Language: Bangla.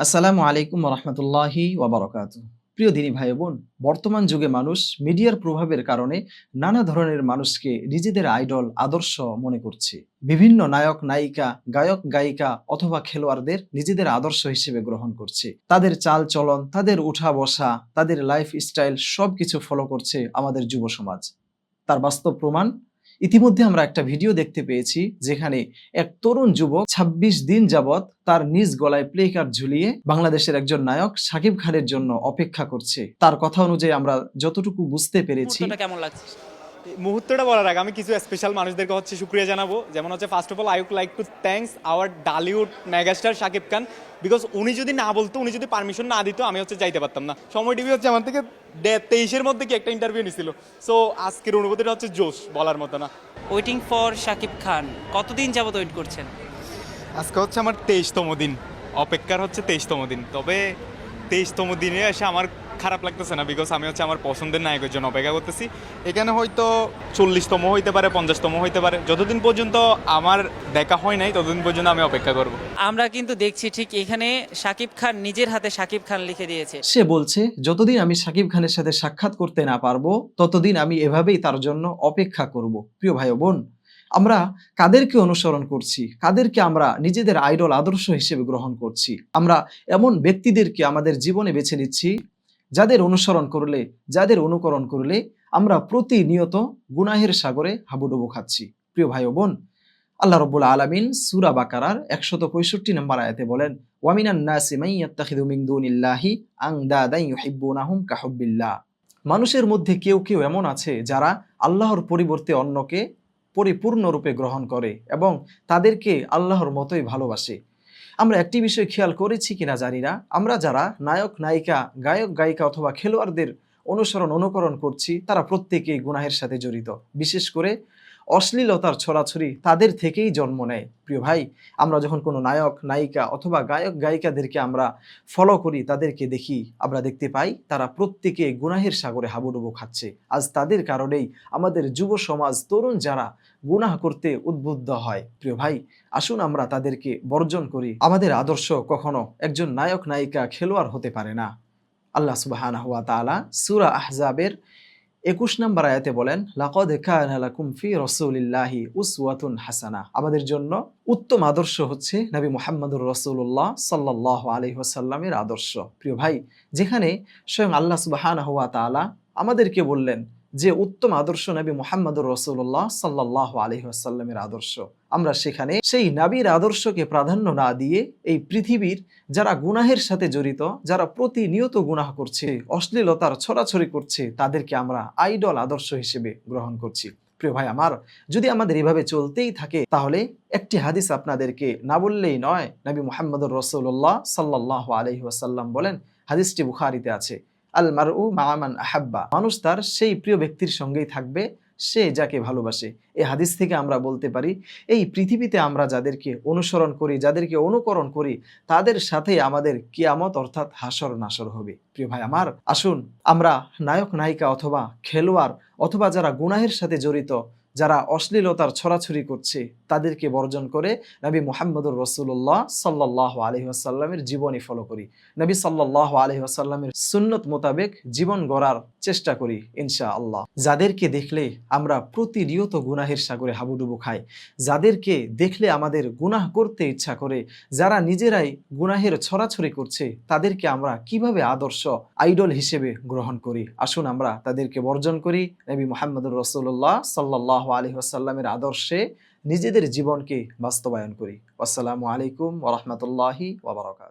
আসসালামু আলাইকুম রহমতুল্লাহি ওয়াবারাকাতুহু। প্রিয় দিনী ভাই বোন, বর্তমান যুগে মানুষ মিডিয়ার প্রভাবের কারণে নানা ধরনের মানুষকে নিজেদের আইডল আদর্শ মনে করছে। বিভিন্ন নায়ক নায়িকা, গায়ক গায়িকা অথবা খেলোয়াড়দের নিজেদের আদর্শ হিসেবে গ্রহণ করছে। তাদের চাল চলন, তাদের উঠা বসা, তাদের লাইফ স্টাইল সবকিছু ফলো করছে আমাদের যুব সমাজ। তার বাস্তব প্রমাণ ইতিমধ্যে আমরা একটা ভিডিও দেখতে পেয়েছি, যেখানে এক তরুণ যুবক ২৬ দিন যাবৎ তার নিজ গলায় প্লে কার্ড ঝুলিয়ে বাংলাদেশের একজন নায়ক শাকিব খানের জন্য অপেক্ষা করছে। তার কথা অনুযায়ী আমরা যতটুকু বুঝতে পেরেছি, মুহূর্তটা কেমন লাগছে? মুহূর্তটা বলার আগে আমি কিছু স্পেশাল মানুষদেরকে শুক্রিয়া জানাবো। যেমন first of all I would like to thanks our Dhallywood megastar Shakib Khan, because উনি যদি না বলতো, উনি যদি পারমিশন না দিত, আমি যাইতে পারতাম না। সময় টিভি আমার থেকে 23-এর মধ্যে কি একটা ইন্টারভিউ নিছিল। সো আজকের অনুভূতিটা জোশ বলার মতো না। ওয়েটিং ফর শাকিব খান, কতদিন যাবত ওয়েট করছেন? আজকে আমার 23তম দিন, অপেক্ষার 23তম দিন। তবে 23তম দিনে এসে আমার খারাপ লাগতেছে না, বিকজ আমি আমার পছন্দের নায়কের জন্য অপেক্ষা করতেছি। এখানে হয়তো 40তম হইতে পারে, 50তম হইতে পারে। যতদিন পর্যন্ত আমার দেখা হয় নাই ততদিন পর্যন্ত আমি অপেক্ষা করব। আমরা কিন্তু দেখছি ঠিক এখানে শাকিব খান নিজের হাতে শাকিব খান লিখে দিয়েছে। সে বলছে, যতদিন আমি শাকিব খানের সাথে সাক্ষাৎ করতে না পারবো ততদিন আমি এভাবেই তার জন্য অপেক্ষা করব। প্রিয় ভাই ও বোন, আমরা কাদেরকে অনুসরণ করছি, কাদেরকে আমরা নিজেদের আইডল আদর্শ হিসেবে গ্রহণ করছি? আমরা এমন ব্যক্তিদেরকে আমাদের জীবনে বেছে নিচ্ছি যাদের অনুসরণ করলে, যাদের অনুকরণ করলে আমরা প্রতিনিয়ত গুনাহের সাগরে হাবুডুবু খাচ্ছি। প্রিয় ভাই ও বোন, আল্লাহ রাব্বুল আলামিন সূরা বাকারার ১৬৫ নম্বর আয়াতে বলেন, ওয়ামিনান নাসি মান ইয়াত্তাখিযু মিন দুনিল্লাহি আনদাদান ইউহিব্বুনাহুম কাহুব্বিল্লাহ। মানুষের মধ্যে কেউ কেউ এমন আছে যারা আল্লাহর পরিবর্তে অন্যকে পরিপূর্ণরূপে গ্রহণ করে এবং তাদেরকে আল্লাহর মতোই ভালোবাসে। আমরা একটি বিষয় খেয়াল করেছি কিনা জানি না, আমরা যারা নায়ক নায়িকা, গায়ক গায়িকা অথবা খেলোয়াড়দের অনুকরণ করছি, তারা প্রত্যেকেই গুনাহের সাথে জড়িত। বিশেষ করে অশ্লীলতার ছড়াছড়ি তাদের থেকেই জন্ম নেয়। প্রিয় ভাই, আমরা যখন কোনো নায়ক নায়িকা অথবা গায়ক গায়িকাদেরকে আমরা ফলো করি, তাদেরকে দেখি, আমরা দেখতে পাই তারা প্রত্যেকে গুনাহের সাগরে হাবুডুবু খাচ্ছে। আজ তাদের কারণেই আমাদের যুব সমাজ, তরুণ যারা গুনাহ করতে উদ্বুদ্ধ হয়। প্রিয় ভাই, আসুন আমরা তাদেরকে বর্জন করি। আমাদের আদর্শ কখনো একজন নায়ক নায়িকা খেলোয়াড় হতে পারে না। আল্লাহ সুবহানাহু ওয়া তাআলা সূরা আহজাবের ২১ নম্বর আয়াতে বলেন, লাকাদ কানা লাকুম ফি রাসূলিল্লাহি উসওয়াতুন হাসানাহ। আমাদের জন্য উত্তম আদর্শ হচ্ছে নবী মুহাম্মদুর রাসূলুল্লাহ সাল্লাল্লাহু আলাইহি ওয়াসাল্লামের আদর্শ। প্রিয় ভাই, যেখানে স্বয়ং আল্লাহ সুবহানাহু ওয়া তাআলা আমাদেরকে বললেন যে উত্তম আদর্শ নবী মুহাম্মদুর রাসূলুল্লাহ সাল্লাল্লাহু আলাইহি ওয়াসাল্লামের আদর্শ, আমরা সেখানে সেই নবীর আদর্শকে প্রাধান্য না দিয়ে এই পৃথিবীর যারা গুনাহের সাথে জড়িত, যারা প্রতিনিয়ত গুনাহ করছে, অশ্লীলতার ছড়াছড়ি করছে, তাদেরকে আমরা আইডল আদর্শ হিসেবে গ্রহণ করছি। প্রিয় ভাই আমার, যদি আমাদের এভাবে চলতেই থাকে, তাহলে একটি হাদিস আপনাদেরকে না বললেই নয়। নবী মুহাম্মদুর রাসূলুল্লাহ সাল্লাল্লাহু আলাইহি ওয়াসাল্লাম বলেন, হাদিসটি বুখারীতে আছে, আল মারউ মা মান আহাব্বা। মানুষ তার সেই প্রিয় ব্যক্তির সঙ্গেই থাকবে সে যাকে ভালোবাসে। এই হাদিস থেকে আমরা বলতে পারি, এই পৃথিবীতে আমরা যাদেরকে অনুসরণ করি, যাদেরকে অনুকরণ করি, তাদের সাথে আমাদের কিয়ামত অর্থাৎ হাসর নাসর হবে। প্রিয় ভাই আমার, আসুন আমরা নায়ক নায়িকা অথবা খেলোয়াড় অথবা যারা গুনাহের সাথে জড়িত, যারা অশ্লীলতার ছড়াছড়ি করছে, তাদেরকে বর্জন করে নবী মুহাম্মদুর রাসূলুল্লাহ সাল্লাল্লাহু আলাইহি ওয়াসাল্লামের জীবনী ফলো করি, নবী সাল্লাল্লাহু আলাইহি ওয়াসাল্লামের সুন্নত মোতাবেক জীবন গড়ার চেষ্টা করি ইনশাআল্লাহ। যাদেরকে দেখলে আমরা প্রতিনিয়ত গুনাহের সাগরে হাবুডুবু খাই, যাদেরকে দেখলে আমাদের গুনাহ করতে ইচ্ছা করে, যারা নিজেরাই গুনাহের ছড়াছড়ি করছে, তাদেরকে আমরা কিভাবে আদর্শ আইডল হিসেবে গ্রহণ করি? আসুন আমরা তাদেরকে বর্জন করি, নবী মুহাম্মদুর রাসূলুল্লাহ সাল্লাল্লাহু আলাইহি ওয়াসাল্লামের আদর্শে নিজেদের জীবনকে বাস্তবায়ন করি। আসসালামু আলাইকুম ওয়া রাহমাতুল্লাহি ওয়া বারাকাতুহু।